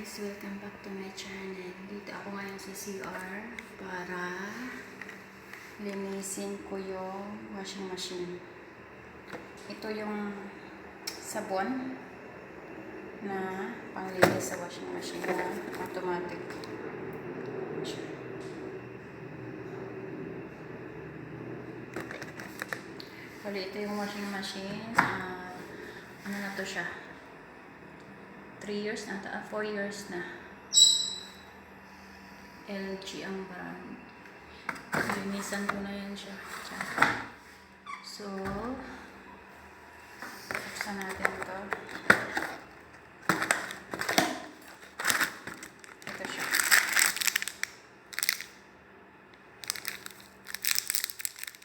guys, welcome back to my channel. Dito ako ngayon sa CR para linisin ko yung washing machine. Ito yung sabon na panglinis sa washing machine na automatic. Kali ito yung washing machine. Ano na to siya? 3 years na, 4 years na. LG ang brand. Linisan ko na yan siya. So, buksan natin ito. Ito siya.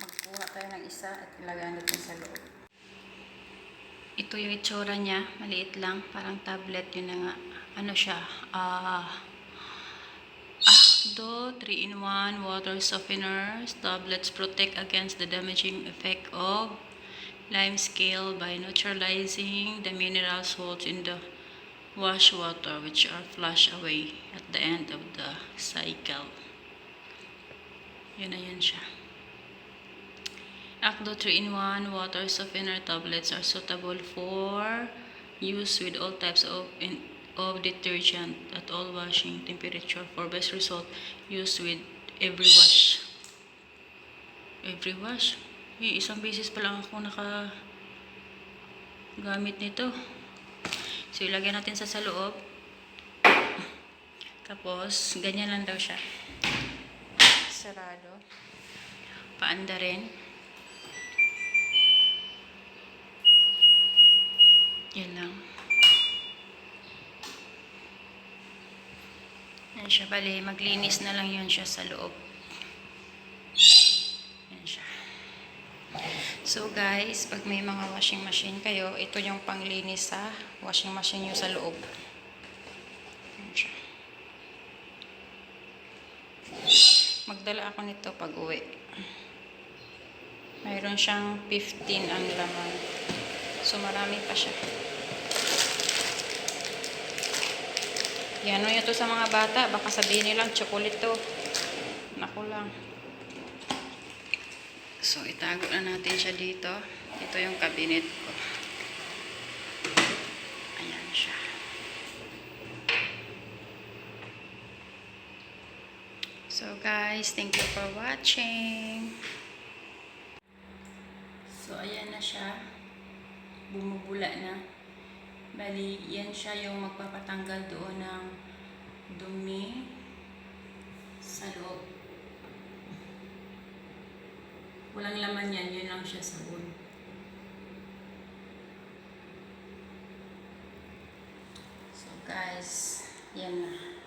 Magkuha tayo ng isa at ilagay natin sa loob. Ito yung itsura niya, maliit lang, parang tablet, yun na nga. Ano siya? Do 3-in-1 water softeners. Tablets protect against the damaging effect of lime scale by neutralizing the mineral salts in the wash water, which are flushed away at the end of the cycle. Yun na yun siya. Acdo 3-in-1 water softener tablets are suitable for use with all types of detergent at all washing temperature. For best result, use with every wash. Every wash? Isang beses pa lang ako nakagamit nito. So, ilagay natin sa loob. Tapos, ganyan lang daw siya. Sarado. Paanda rin. Yan lang. Yan siya. Bali, maglinis na lang yun siya sa loob. Yan siya. So guys, pag may mga washing machine kayo, ito yung panglinis sa washing machine nyo sa loob. Yan siya. Magdala ako nito pag uwi. Mayroon siyang 15 ang laman. So marami pa siya. Yan, ano yun to sa mga bata. Baka sabihin nilang chocolate to. Naku lang. So, itago na natin siya dito. Ito yung cabinet ko. Ayan siya. So, guys, thank you for watching. So, ayan na siya. Bumubula na. Bali, yan siya yung magpapatanggal doon ng dumi sa loob. Walang laman yan, yun lang siya sabon. So guys, yan na.